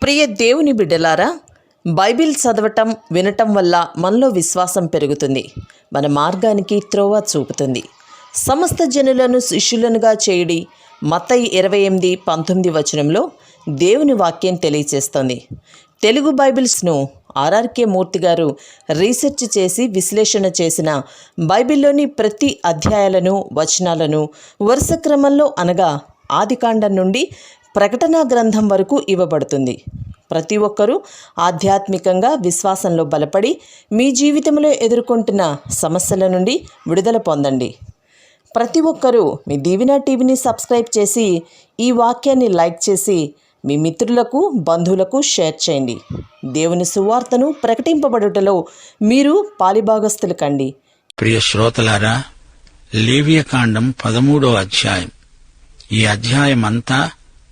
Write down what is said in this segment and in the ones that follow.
ప్రియ దేవుని బిడ్డలారా, బైబిల్ చదవటం వినటం వల్ల మనలో విశ్వాసం పెరుగుతుంది. మన మార్గానికి త్రోవ చూపుతుంది. సమస్త జనులను శిష్యులనుగా చేయుడి మత్తయి 28:19 వచనంలో దేవుని వాక్యం తెలియచేస్తోంది. తెలుగు బైబిల్స్ను ఆర్ఆర్కే మూర్తి గారు రీసెర్చ్ చేసి విశ్లేషణ చేసిన బైబిల్లోని ప్రతి అధ్యాయాలను వచనాలను వరుస క్రమంలో అనగా ఆదికాండం నుండి ప్రకటనా గ్రంథం వరకు ఇవ్వబడుతుంది. ప్రతి ఒక్కరూ ఆధ్యాత్మికంగా విశ్వాసంలో బలపడి మీ జీవితంలో ఎదుర్కొంటున్న సమస్యల నుండి విడుదల పొందండి. ప్రతి ఒక్కరూ మీ దీవెన టీవీని సబ్స్క్రైబ్ చేసి ఈ వాక్యాన్ని లైక్ చేసి మీ మిత్రులకు బంధువులకు షేర్ చేయండి. దేవుని సువార్తను ప్రకటింపబడుటలో మీరు పాలిభాగస్తులు కండి. ప్రియ శ్రోతలారా, లేవియకాండం 13వ అధ్యాయం. ఈ అధ్యాయమంతా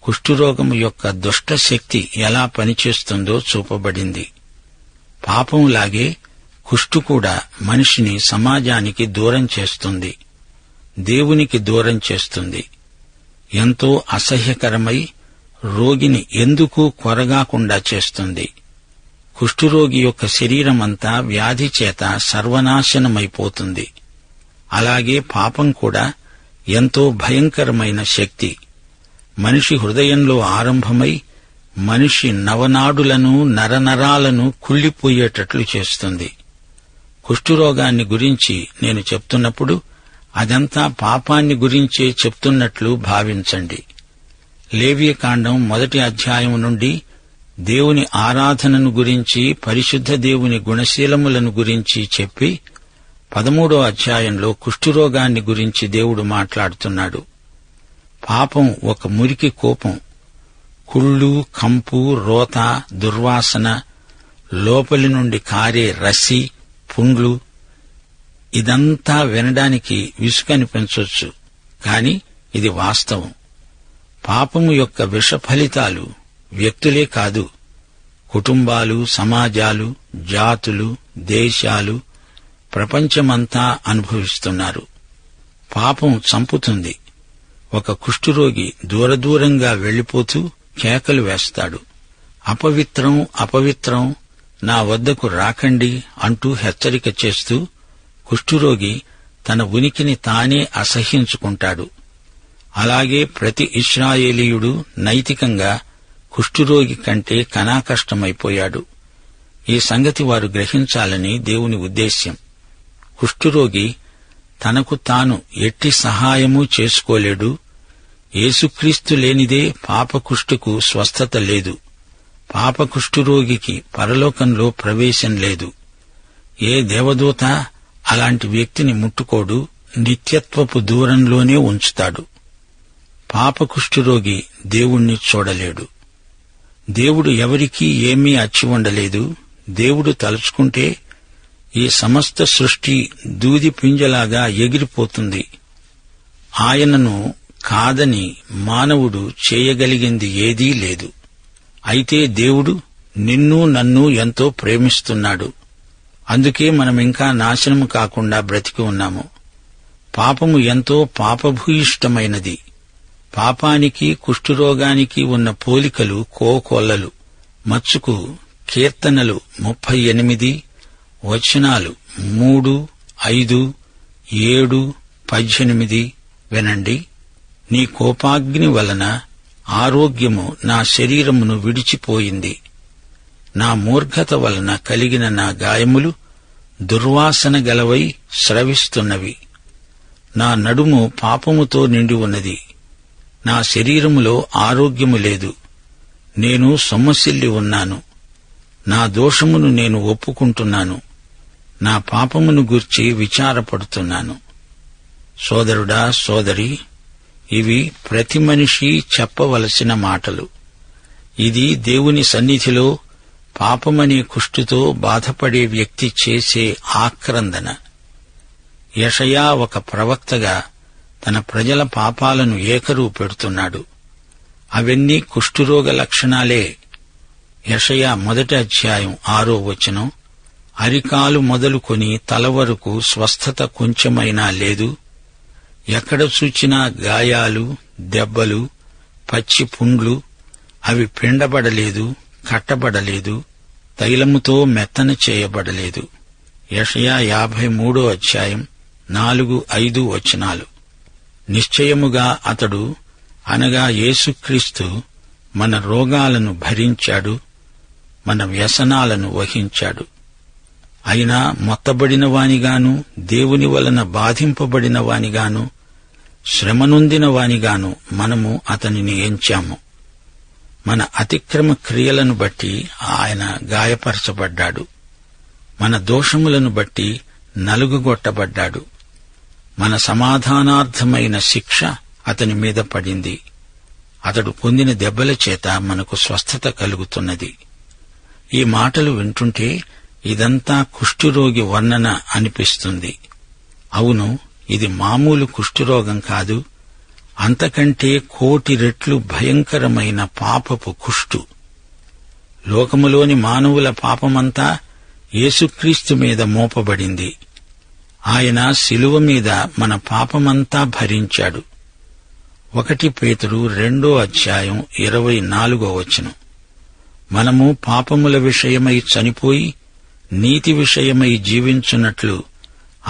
కుష్ఠురోగము యొక్క దుష్టశక్తి ఎలా పనిచేస్తుందో చూపబడింది. పాపంలాగే కుష్ఠు కూడా మనిషిని సమాజానికి దూరం చేస్తుంది, దేవునికి దూరం చేస్తుంది. ఎంతో అసహ్యకరమై రోగిని ఎందుకు కొరగాకుండా చేస్తుంది. కుష్ఠురోగి యొక్క శరీరమంతా వ్యాధి చేత సర్వనాశనమైపోతుంది. అలాగే పాపం కూడా ఎంతో భయంకరమైన శక్తి. మనిషి హృదయంలో ఆరంభమై మనిషి నవనాడులను నరనరాలను కుళ్ళిపోయేటట్లు చేస్తుంది. కుష్ఠురోగాన్ని గురించి నేను చెప్తున్నప్పుడు అదంతా పాపాన్ని గురించే చెప్తున్నట్లు భావించండి. లేవియకాండం 1వ అధ్యాయం నుండి దేవుని ఆరాధనను గురించి, పరిశుద్ధ దేవుని గుణశీలములను గురించి చెప్పి 13వ అధ్యాయంలో కుష్ఠురోగాన్ని గురించి దేవుడు మాట్లాడుతున్నాడు. పాపం ఒక మురికి కోపం, కుళ్ళు, కంపు, రోత, దుర్వాసన, లోపలి నుండి కారే రసి, పుండ్లు. ఇదంతా వినడానికి విసుగనిపించొచ్చు, కాని ఇది వాస్తవం. పాపము యొక్క విష ఫలితాలు వ్యక్తులే కాదు, కుటుంబాలు, సమాజాలు, జాతులు, దేశాలు, ప్రపంచమంతా అనుభవిస్తున్నారు. పాపం చంపుతుంది. ఒక కుష్ఠురోగి దూరదూరంగా వెళ్లిపోతూ కేకలు వేస్తాడు. అపవిత్రం, అపవిత్రం, నా వద్దకు రాకండి అంటూ హెచ్చరిక చేస్తూ కుష్ఠురోగి తన ఉనికిని తానే అసహ్యించుకుంటాడు. అలాగే ప్రతి ఇశ్రాయేలీయుడు నైతికంగా కుష్ఠురోగి కంటే కనాకష్టమైపోయాడు. ఈ సంగతి వారు గ్రహించాలని దేవుని ఉద్దేశ్యం. కుష్ఠురోగి తనకు తాను ఎట్టి సహాయమూ చేసుకోలేడు. యేసుక్రీస్తు లేనిదే పాపకుష్ఠుకు స్వస్థత లేదు. పాపకుష్ఠురోగికి పరలోకంలో ప్రవేశం లేదు. ఏ దేవదూత అలాంటి వ్యక్తిని ముట్టుకోడు, నిత్యత్వపు దూరంలోనే ఉంచుతాడు. పాపకుష్ఠురోగి దేవుణ్ణి చూడలేడు. దేవుడు ఎవరికీ ఏమీ అచ్చి ఉండలేదు. దేవుడు తలుచుకుంటే ఈ సమస్త సృష్టి దూది పింజలాగా ఎగిరిపోతుంది. ఆయనను కాదని మానవుడు చేయగలిగింది ఏదీ లేదు. అయితే దేవుడు నిన్ను నన్ను ఎంతో ప్రేమిస్తున్నాడు. అందుకే మనమింకా నాశనము కాకుండా బ్రతికి ఉన్నాము. పాపము ఎంతో పాపభూయిష్టమైనది. పాపానికి, కుష్ఠురోగానికి ఉన్న పోలికలు కోకొల్లలు. మచ్చుకు కీర్తనలు 38 వచనాలు 3, 5, 7, 18 వినండి. నీ కోపాగ్ని వలన ఆరోగ్యము నా శరీరమును విడిచిపోయింది. నా మూర్ఘత వలన కలిగిన నా గాయములు దుర్వాసన గలవై స్రవిస్తున్నవి. నా నడుము పాపముతో నిండి ఉన్నది. నా శరీరములో ఆరోగ్యము లేదు. నేను సొమ్మసిల్లి ఉన్నాను. నా దోషమును నేను ఒప్పుకుంటున్నాను. నా పాపమును గూర్చి విచారపడుతున్నాను. సోదరుడా, సోదరి, ఇవి ప్రతి మనిషి చెప్పవలసిన మాటలు. ఇది దేవుని సన్నిధిలో పాపమనే కుష్ఠుతో బాధపడే వ్యక్తి చేసే ఆక్రందన. యెషయా ఒక ప్రవక్తగా తన ప్రజల పాపాలను ఏకరువు పెడుతున్నాడు. అవన్నీ కుష్ఠురోగ లక్షణాలే. యెషయా 1వ అధ్యాయం 6వ వచనం, అరికాలు మొదలుకొని తల వరకు స్వస్థత కొంచెమైనా లేదు. ఎక్కడ చూచినా గాయాలు, దెబ్బలు, పచ్చి పుండ్లు. అవి పిండబడలేదు, కట్టబడలేదు, తైలముతో మెత్తన చేయబడలేదు. యెషయా 53 అధ్యాయం 4-5 వచనాలు. నిశ్చయముగా అతడు అనగా యేసుక్రీస్తు మన రోగాలను భరించాడు, మన వ్యసనాలను వహించాడు. అయినా మొత్తబడిన వానిగాను, దేవుని వలన బాధింపబడిన వానిగాను, శ్రమనొందిన వానిగాను మనము అతనిని ఎంచాము. మన అతిక్రమ క్రియలను బట్టి ఆయన గాయపరచబడ్డాడు, మన దోషములను బట్టి నలుగుగొట్టబడ్డాడు. మన సమాధానార్థమైన శిక్ష అతని మీద పడింది. అతడు పొందిన దెబ్బల చేత మనకు స్వస్థత కలుగుతున్నది. ఈ మాటలు వింటుంటే ఇదంతా కుష్ఠురోగి వర్ణన అనిపిస్తుంది. అవును, ఇది మామూలు కుష్ఠురోగం కాదు, అంతకంటే 1,000,000 రెట్లు భయంకరమైన పాపపు కుష్టు. లోకములోని మానవుల పాపమంతా యేసుక్రీస్తు మీద మోపబడింది. ఆయన శిలువ మీద మన పాపమంతా భరించాడు. 1 పేతురు 2 అధ్యాయం 24 వచనం. మనము పాపముల విషయమై చనిపోయి నీతి విషయమై జీవించున్నట్లు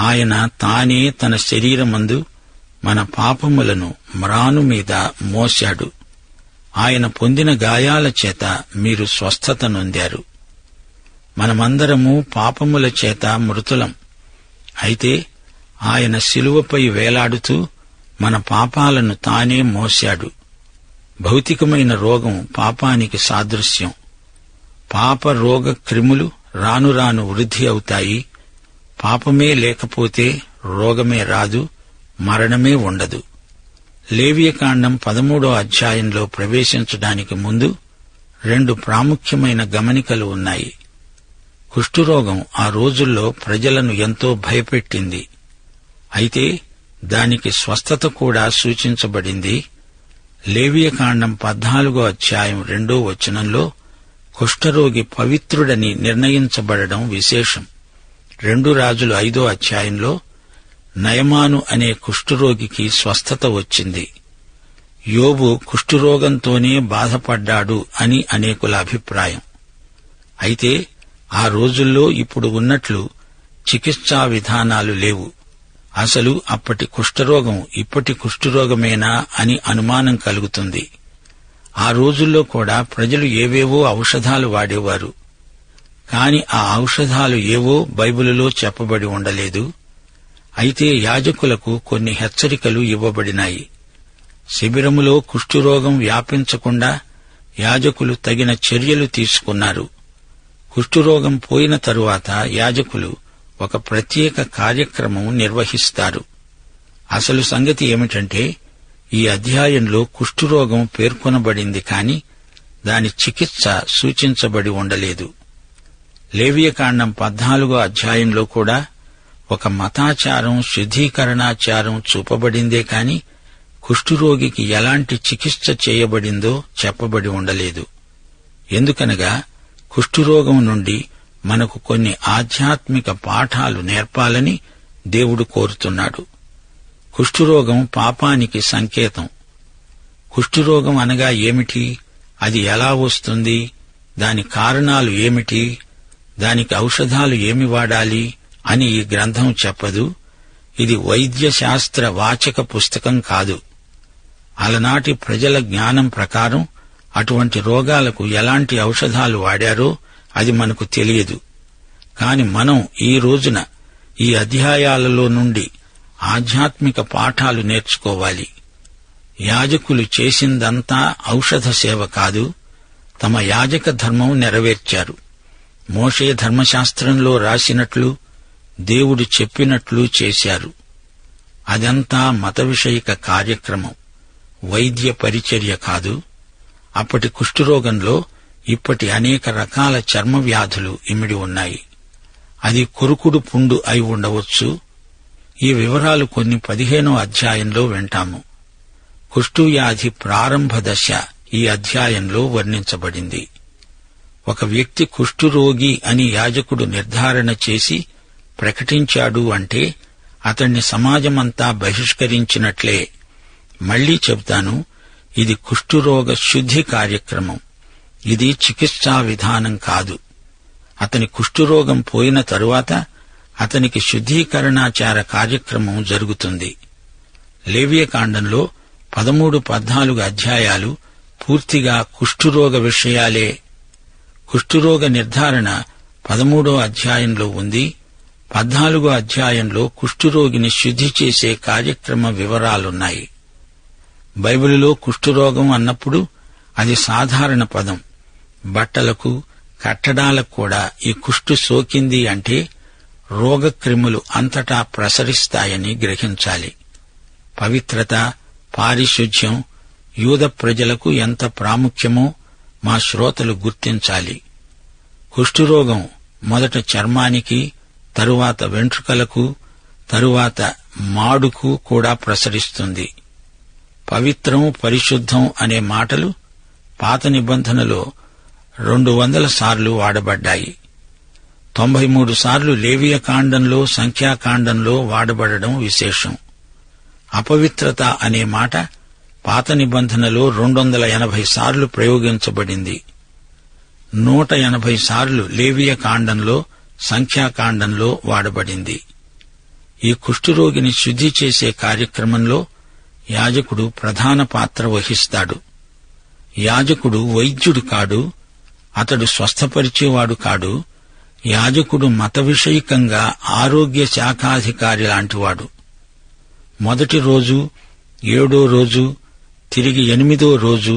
ఆయన తానే తన శరీరమందు మన పాపములను మ్రాను మీద మోశాడు. ఆయన పొందిన గాయాల చేత మీరు స్వస్థత నొందారు. మనమందరము పాపముల చేత మృతులం. అయితే ఆయన శిలువపై వేలాడుతూ మన పాపాలను తానే మోశాడు. భౌతికమైన రోగం పాపానికి సాదృశ్యం. పాప రోగ క్రిములు రాను రాను వృద్ధి అవుతాయి. పాపమే లేకపోతే రోగమే రాదు, మరణమే ఉండదు. లేవియకాండం 13వ అధ్యాయంలో ప్రవేశించడానికి ముందు 2 ప్రాముఖ్యమైన గమనికలు ఉన్నాయి. కుష్ఠురోగం ఆ రోజుల్లో ప్రజలను ఎంతో భయపెట్టింది. అయితే దానికి స్వస్థత కూడా సూచించబడింది. లేవియకాండం 14వ అధ్యాయం 2వ వచనంలో కుష్ఠరోగి పవిత్రుడని నిర్ణయించబడడం విశేషం. 2 రాజులు 5వ అధ్యాయంలో నయమాను అనే కుష్ఠరోగికి స్వస్థత వచ్చింది. యోబు కుష్ఠురోగంతోనే బాధపడ్డాడు అని అనేకుల అభిప్రాయం. అయితే ఆ రోజుల్లో ఇప్పుడు ఉన్నట్లు చికిత్సా విధానాలు లేవు. అసలు అప్పటి కుష్ఠరోగం ఇప్పటి కుష్ఠురోగమేనా అని అనుమానం కలుగుతుంది. ఆ రోజుల్లో కూడా ప్రజలు ఏవేవో ఔషధాలు వాడేవారు. కాని ఆ ఔషధాలు ఏవో బైబిలులో చెప్పబడి ఉండలేదు. అయితే యాజకులకు కొన్ని హెచ్చరికలు ఇవ్వబడినాయి. శిబిరములో కుష్ఠురోగం వ్యాపించకుండా యాజకులు తగిన చర్యలు తీసుకున్నారు. కుష్ఠురోగం పోయిన తరువాత యాజకులు ఒక ప్రత్యేక కార్యక్రమం నిర్వహిస్తారు. అసలు సంగతి ఏమిటంటే, ఈ అధ్యాయంలో కుష్ఠురోగం పేర్కొనబడింది కాని దాని చికిత్స సూచించబడి ఉండలేదు. లేవియకాండం 14వ అధ్యాయంలో కూడా ఒక మతాచారం, శుద్ధీకరణాచారం చూపబడిందే కాని కుష్ఠురోగికి ఎలాంటి చికిత్స చేయబడిందో చెప్పబడి ఉండలేదు. ఎందుకనగా కుష్ఠురోగం నుండి మనకు కొన్ని ఆధ్యాత్మిక పాఠాలు నేర్పాలని దేవుడు కోరుతున్నాడు. కుష్ఠురోగం పాపానికి సంకేతం. కుష్ఠురోగం అనగా ఏమిటి? అది ఎలా వస్తుంది? దాని కారణాలు ఏమిటి? దానికి ఔషధాలు ఏమి వాడాలి అని ఈ గ్రంథం చెప్పదు. ఇది వైద్యశాస్త్ర వాచక పుస్తకం కాదు. అలనాటి ప్రజల జ్ఞానం ప్రకారం అటువంటి రోగాలకు ఎలాంటి ఔషధాలు వాడారో అది మనకు తెలియదు. కాని మనం ఈ రోజున ఈ అధ్యాయాలలో నుండి ఆధ్యాత్మిక పాఠాలు నేర్చుకోవాలి. యాజకులు చేసిందంతా ఔషధ సేవ కాదు, తమ యాజక ధర్మం నెరవేర్చారు. మోషే ధర్మశాస్త్రంలో రాసినట్లు, దేవుడు చెప్పినట్లు చేశారు. అదంతా మత విషయిక కార్యక్రమం, వైద్య పరిచర్య కాదు. అప్పటి కుష్ఠురోగంలో ఇప్పటి అనేక రకాల చర్మ వ్యాధులు ఇమిడి ఉన్నాయి. అది కొరుకుడు పుండు అయి ఉండవచ్చు. ఈ వివరాలు కొన్ని 15వ అధ్యాయంలో వింటాము. కుష్ఠువ్యాధి ప్రారంభ దశ ఈ అధ్యాయంలో వర్ణించబడింది. ఒక వ్యక్తి కుష్ఠురోగి అని యాజకుడు నిర్ధారణ చేసి ప్రకటించాడు అంటే అతణ్ణి సమాజమంతా బహిష్కరించినట్లే. మళ్లీ చెబుతాను, ఇది కుష్ఠురోగ శుద్ధి కార్యక్రమం. ఇది చికిత్సా విధానం కాదు. అతని కుష్ఠురోగం పోయిన తరువాత అతనికి శుద్ధీకరణాచార కార్యక్రమం జరుగుతుంది. లేవియకాండంలో 13-14 అధ్యాయాలు పూర్తిగా కుష్ఠురోగ విషయాలే. కుష్ఠురోగ నిర్ధారణ 13వ అధ్యాయంలో ఉంది. 14వ అధ్యాయంలో కుష్ఠురోగిని శుద్ధి చేసే కార్యక్రమ వివరాలున్నాయి. బైబిలులో కుష్ఠురోగం అన్నప్పుడు అది సాధారణ పదం. బట్టలకు, కట్టడాలకు కూడా ఈ కుష్ఠు సోకింది అంటే రోగక్రిములు అంతటా ప్రసరిస్తాయని గ్రహించాలి. పవిత్రత, పారిశుధ్యం యూద ప్రజలకు ఎంత ప్రాముఖ్యమో మా శ్రోతలు గుర్తించాలి. కుష్ఠురోగం మొదట చర్మానికి, తరువాత వెంట్రుకలకు, తరువాత మాడుకు కూడా ప్రసరిస్తుంది. పవిత్రం, పరిశుద్ధం అనే మాటలు పాత నిబంధనలో 200 సార్లు వాడబడ్డాయి. 93 సార్లు లేవియకాండంలో, సంఖ్యాకాండంలో వాడబడడం విశేషం. అపవిత్రత అనే మాట పాత నిబంధనలో 280 సార్లు ప్రయోగించబడింది. 180 సార్లు లేవియకాండంలో, సంఖ్యాకాండంలో వాడబడింది. ఈ కుష్ఠురోగిని శుద్ధి చేసే కార్యక్రమంలో యాజకుడు ప్రధాన పాత్ర వహిస్తాడు. యాజకుడు వైద్యుడు కాడు, అతడు స్వస్థపరిచేవాడు కాడు. యాజకుడు మత విషయికంగా ఆరోగ్య శాఖాధికారి లాంటివాడు. మొదటి రోజు, 7వ రోజు, తిరిగి 8వ రోజు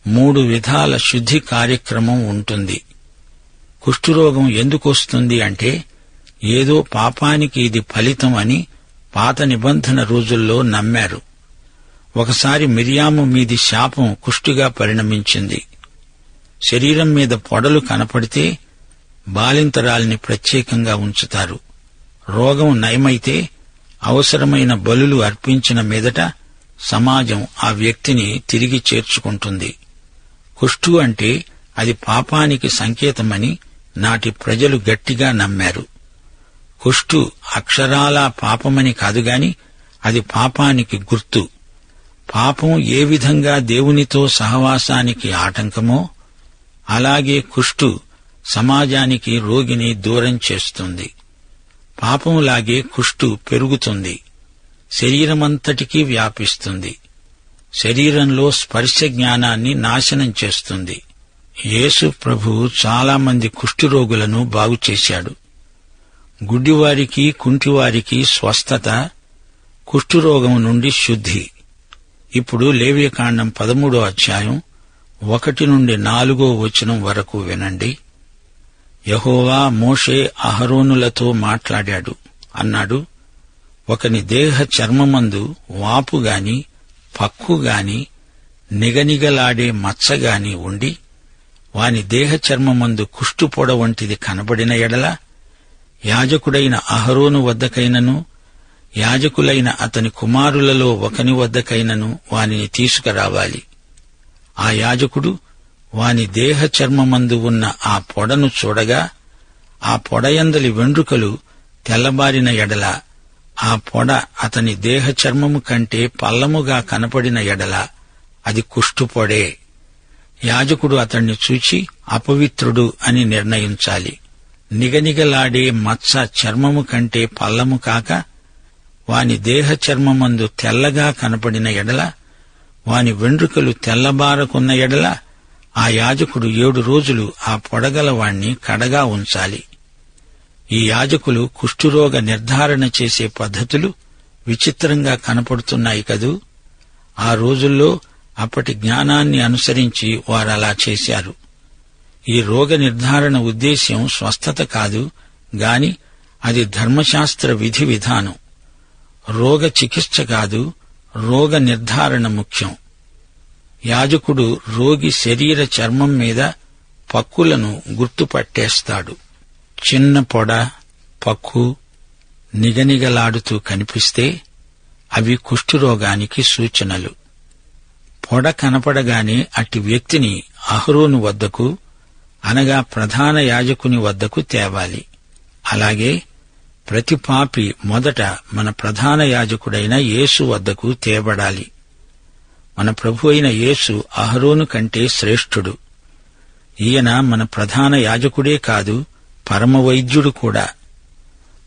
3 విధాల శుద్ధి కార్యక్రమం ఉంటుంది. కుష్ఠురోగం ఎందుకొస్తుంది అంటే ఏదో పాపానికి ఇది ఫలితం అని పాత నిబంధన రోజుల్లో నమ్మారు. ఒకసారి మిర్యాము మీది శాపం కుష్ఠుగా పరిణమించింది. శరీరం మీద పొడలు కనపడితే బాలింతరాల్ని ప్రత్యేకంగా ఉంచుతారు. రోగం నయమైతే అవసరమైన బలులు అర్పించిన మీదట సమాజం ఆ వ్యక్తిని తిరిగి చేర్చుకుంటుంది. కుష్ఠు అంటే అది పాపానికి సంకేతమని నాటి ప్రజలు గట్టిగా నమ్మారు. కుష్ఠు అక్షరాలా పాపమని కాదుగాని అది పాపానికి గుర్తు. పాపం ఏ విధంగా దేవునితో సహవాసానికి ఆటంకమో అలాగే కుష్ఠు సమాజానికి రోగిని దూరం చేస్తుంది. పాపంలాగే కుష్ఠు పెరుగుతుంది, శరీరమంతటికీ వ్యాపిస్తుంది. శరీరంలో స్పర్శ జ్ఞానాన్ని నాశనం చేస్తుంది. యేసు ప్రభువు చాలామంది కుష్ఠురోగులను బాగుచేశాడు. గుడ్డివారికి, కుంటివారికి స్వస్థత, కుష్ఠురోగం నుండి శుద్ధి. ఇప్పుడు లేవియకాండం 13వ అధ్యాయం 1 నుండి 4వ వచనం వరకు వినండి. యెహోవా మోషే అహరోనులతో మాట్లాడాడు. అన్నాడు, ఒకని దేహ చర్మమందు వాపుగాని, పక్కుగాని, నిగనిగలాడే మచ్చగాని ఉండి వాని దేహ చర్మమందు కుష్టు పొడ వంటిది కనబడిన ఎడల యాజకుడైన అహరోను వద్దకైనను యాజకులైన అతని కుమారులలో ఒకని వద్దకైనను వానిని తీసుకురావాలి. ఆ యాజకుడు వాని దేహ చర్మమందు ఉన్న ఆ పొడను చూడగా ఆ పొడయందలి వెండ్రుకలు తెల్లబారిన ఎడల, ఆ పొడ అతని దేహ చర్మము కంటే పల్లముగా కనపడిన ఎడల అది కుష్ఠుపొడే. యాజకుడు అతణ్ణి చూచి అపవిత్రుడు అని నిర్ణయించాలి. నిగనిగలాడే మచ్చ చర్మము కంటే పల్లము కాక వాని దేహ చర్మమందు తెల్లగా కనపడిన ఎడల, వాని వెండ్రుకలు తెల్లబారకున్న ఎడల ఆ యాజకుడు 7 రోజులు ఆ పొడగల వాణ్ణి కడగా ఉంచాలి. ఈ యాజకులు కుష్ఠురోగ నిర్ధారణ చేసే పద్ధతులు విచిత్రంగా కనపడుతున్నాయి కదూ. ఆ రోజుల్లో అప్పటి జ్ఞానాన్ని అనుసరించి వారలా చేశారు. ఈ రోగ నిర్ధారణ ఉద్దేశ్యం స్వస్థత కాదు గాని అది ధర్మశాస్త్ర విధి విధానం. రోగ చికిత్స కాదు, రోగ నిర్ధారణ ముఖ్యం. యాజకుడు రోగి శరీర చర్మం మీద పక్కులను గుర్తుపట్టేస్తాడు. చిన్న పొడ, పక్కు నిగనిగలాడుతూ కనిపిస్తే అవి కుష్ఠురోగానికి సూచనలు. పొడ కనపడగానే అట్టి వ్యక్తిని అహరోను వద్దకు అనగా ప్రధాన యాజకుని వద్దకు తేవాలి. అలాగే ప్రతి పాపి మొదట మన ప్రధాన యాజకుడైన యేసు వద్దకు తేబడాలి. మన ప్రభు అయిన యేసు అహరోను కంటే శ్రేష్ఠుడు. ఈయన మన ప్రధాన యాజకుడే కాదు, పరమవైద్యుడు కూడా.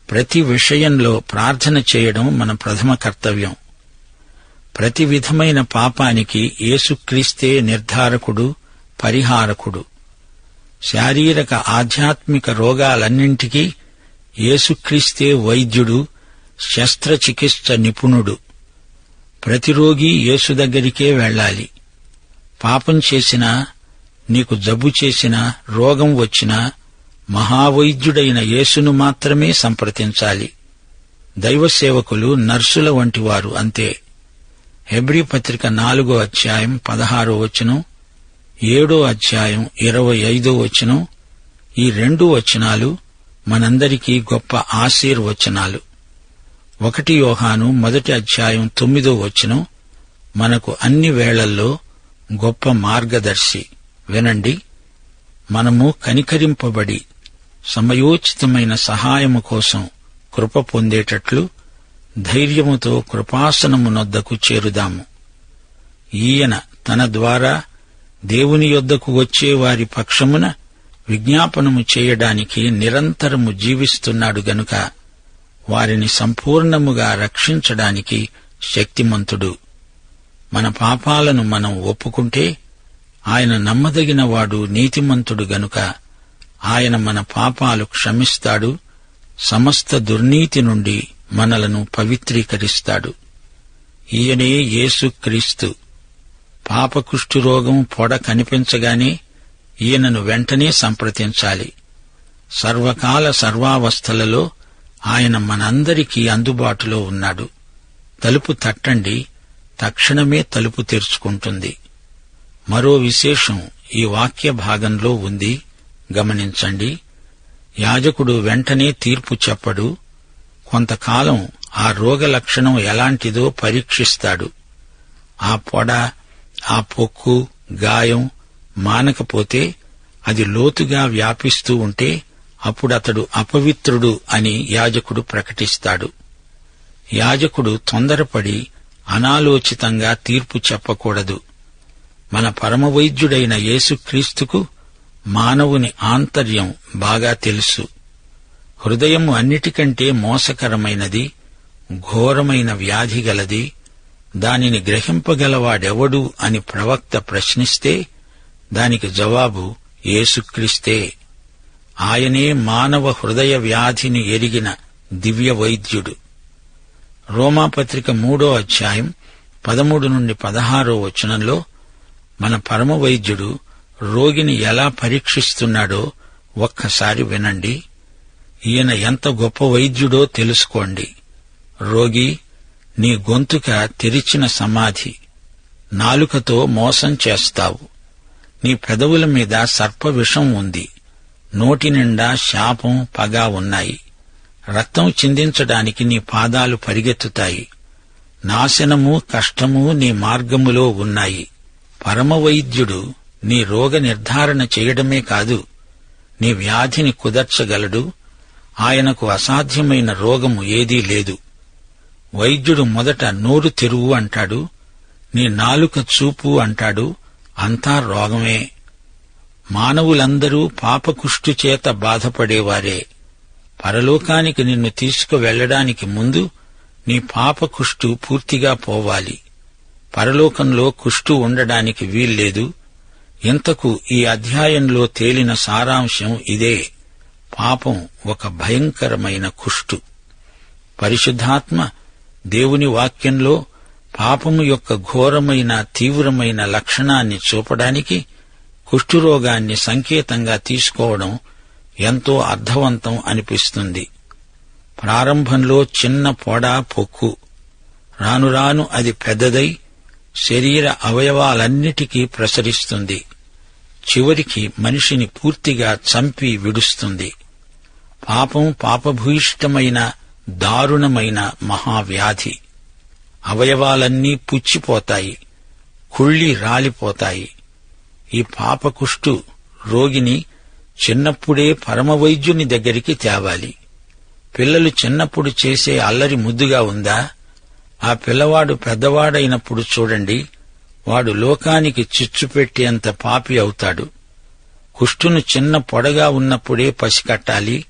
ప్రతి విషయంలో ప్రార్థన చేయడం మన ప్రథమ కర్తవ్యం. ప్రతి విధమైన పాపానికి యేసుక్రీస్తే నిర్ధారకుడు, పరిహారకుడు. శారీరక ఆధ్యాత్మిక రోగాలన్నింటికీ యేసుక్రీస్తే వైద్యుడు, శస్త్రచికిత్స నిపుణుడు. ప్రతి రోగి యేసు దగ్గరికే వెళ్ళాలి. పాపం చేసినా, నీకు జబ్బు చేసినా, రోగం వచ్చినా మహావైద్యుడైన యేసును మాత్రమే సంప్రదించాలి. దైవ సేవకులు నర్సుల వంటివారు అంతే. హెబ్రీ పత్రిక 4వ అధ్యాయం 16వ వచనం, 7వ అధ్యాయం 25వ వచనం, ఈ 2 వచనాలు మనందరికీ గొప్ప ఆశీర్వచనాలు. 1 యోహాను 1వ అధ్యాయం 9వ వచనం మనకు అన్ని వేళల్లో గొప్ప మార్గదర్శి. వినండి, మనము కనికరింపబడి సమయోచితమైన సహాయము కోసం కృప పొందేటట్లు ధైర్యముతో కృపాసనమునొద్దకు చేరుదాము. ఈయన తన ద్వారా దేవుని యొద్దకు వచ్చే వారి పక్షమున విజ్ఞాపనము చేయడానికి నిరంతరము జీవిస్తున్నాడు గనుక వారిని సంపూర్ణముగా రక్షించడానికి శక్తిమంతుడు. మన పాపాలను మనం ఒప్పుకుంటే ఆయన నమ్మదగినవాడు, నీతిమంతుడు గనుక ఆయన మన పాపాలు క్షమిస్తాడు, సమస్త దుర్నీతి నుండి మనలను పవిత్రీకరిస్తాడు. ఈయనే యేసుక్రీస్తు. పాపకుష్ఠురోగం పొడ కనిపించగానే ఈయనను వెంటనే సంప్రదించాలి. సర్వకాల సర్వావస్థలలో ఆయన మనందరికీ అందుబాటులో ఉన్నాడు. తలుపు తట్టండి, తక్షణమే తలుపు తెరుచుకుంటుంది. మరో విశేషం ఈ వాక్య భాగంలో ఉంది, గమనించండి. యాజకుడు వెంటనే తీర్పు చెప్పడు. కొంతకాలం ఆ రోగ లక్షణం ఎలాంటిదో పరీక్షిస్తాడు. ఆ పొడ, ఆ పొక్కు, గాయం మానకపోతే, అది లోతుగా వ్యాపిస్తూ ఉంటే అప్పుడతడు అపవిత్రుడు అని యాజకుడు ప్రకటిస్తాడు. యాజకుడు తొందరపడి అనాలోచితంగా తీర్పు చెప్పకూడదు. మన పరమవైద్యుడైన యేసుక్రీస్తుకు మానవుని ఆంతర్యం బాగా తెలుసు. హృదయము అన్నిటికంటే మోసకరమైనది, ఘోరమైన వ్యాధి గలది. దానిని గ్రహింపగలవాడెవడు అని ప్రవక్త ప్రశ్నిస్తే దానికి జవాబు యేసుక్రీస్తే. ఆయనే మానవ హృదయ వ్యాధిని ఎరిగిన దివ్య వైద్యుడు. రోమాపత్రిక 3వ అధ్యాయం 13 నుండి 16వ వచనంలో మన పరమ వైద్యుడు రోగిని ఎలా పరీక్షిస్తున్నాడో ఒక్కసారి వినండి. ఈయన ఎంత గొప్ప వైద్యుడో తెలుసుకోండి. రోగి, నీ గొంతుక తెరిచిన సమాధి. నాలుకతో మోసం చేస్తావు. నీ పెదవుల మీద సర్పవిషం ఉంది. నోటి నిండా శాపం, పగ ఉన్నాయి. రక్తం చిందించడానికి నీ పాదాలు పరిగెత్తుతాయి. నాశనము, కష్టము నీ మార్గములో ఉన్నాయి. పరమవైద్యుడు నీ రోగ నిర్ధారణ చేయడమే కాదు, నీ వ్యాధిని కుదర్చగలడు. ఆయనకు అసాధ్యమైన రోగము ఏదీ లేదు. వైద్యుడు మొదట నోరు తెరువు అంటాడు, నీ నాలుక చూపు అంటాడు. అంతా రోగమే. మానవులందరూ పాపకుష్టు చేత బాధపడేవారే. పరలోకానికి నిన్ను తీసుకువెళ్లడానికి ముందు నీ పాపకుష్టు పూర్తిగా పోవాలి. పరలోకంలో కుష్టు ఉండడానికి వీల్లేదు. ఇంతకు ఈ అధ్యాయంలో తేలిన సారాంశం ఇదే. పాపం ఒక భయంకరమైన కుష్టు. పరిశుద్ధాత్మ దేవుని వాక్యంలో పాపము యొక్క ఘోరమైన, తీవ్రమైన లక్షణాన్ని చూపడానికి కుష్ఠురోగాన్ని సంకేతంగా తీసుకోవడం ఎంతో అర్థవంతం అనిపిస్తుంది. ప్రారంభంలో చిన్న పొడ, పొక్కు. రాను రాను అది పెద్దదై శరీర అవయవాలన్నిటికీ ప్రసరిస్తుంది. చివరికి మనిషిని పూర్తిగా చంపి విడుస్తుంది. పాపం పాపభూయిష్టమైన, దారుణమైన మహావ్యాధి. అవయవాలన్నీ పుచ్చిపోతాయి, కుళ్ళి రాలిపోతాయి. ఈ పాపకుష్టు రోగిని చిన్నప్పుడే పరమవైద్యుని దగ్గరికి తేవాలి. పిల్లలు చిన్నప్పుడు చేసే అల్లరి ముద్దుగా ఉందా? ఆ పిల్లవాడు పెద్దవాడైనప్పుడు చూడండి, వాడు లోకానికి చిచ్చు పెట్టేంత పాపి అవుతాడు. కుష్టును చిన్న పొడగా ఉన్నప్పుడే పసికట్టాలి.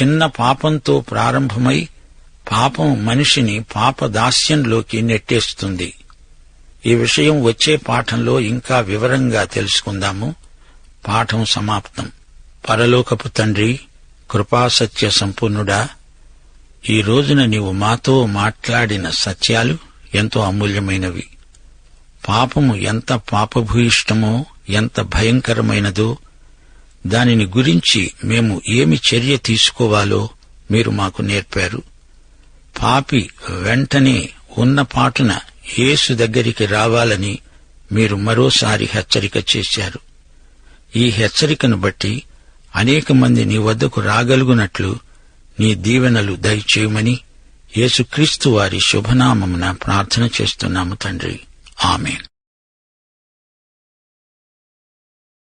చిన్న పాపంతో ప్రారంభమై పాపం మనిషిని పాపదాస్యంలోకి నెట్టేస్తుంది. ఈ విషయం వచ్చే పాఠంలో ఇంకా వివరంగా తెలుసుకుందాము. పాఠం సమాప్తం. పరలోకపు తండ్రి, కృపాసత్య సంపూర్ణుడా, ఈ రోజున నీవు మాతో మాట్లాడిన సత్యాలు ఎంతో అమూల్యమైనవి. పాపము ఎంత పాపభూయిష్టమో, ఎంత భయంకరమైనదో, దానిని గురించి మేము ఏమి చర్య తీసుకోవాలో మీరు మాకు నేర్పారు. పాపి వెంటనే ఉన్న పాటున యేసు దగ్గరికి రావాలని మీరు మరోసారి హెచ్చరిక చేశారు. ఈ హెచ్చరికను బట్టి అనేక మంది నీ వద్దకు రాగలుగునట్లు నీ దీవెనలు దయచేయమని యేసుక్రీస్తు వారి శుభనామమున ప్రార్థన చేస్తున్నాము తండ్రి. ఆమేన్.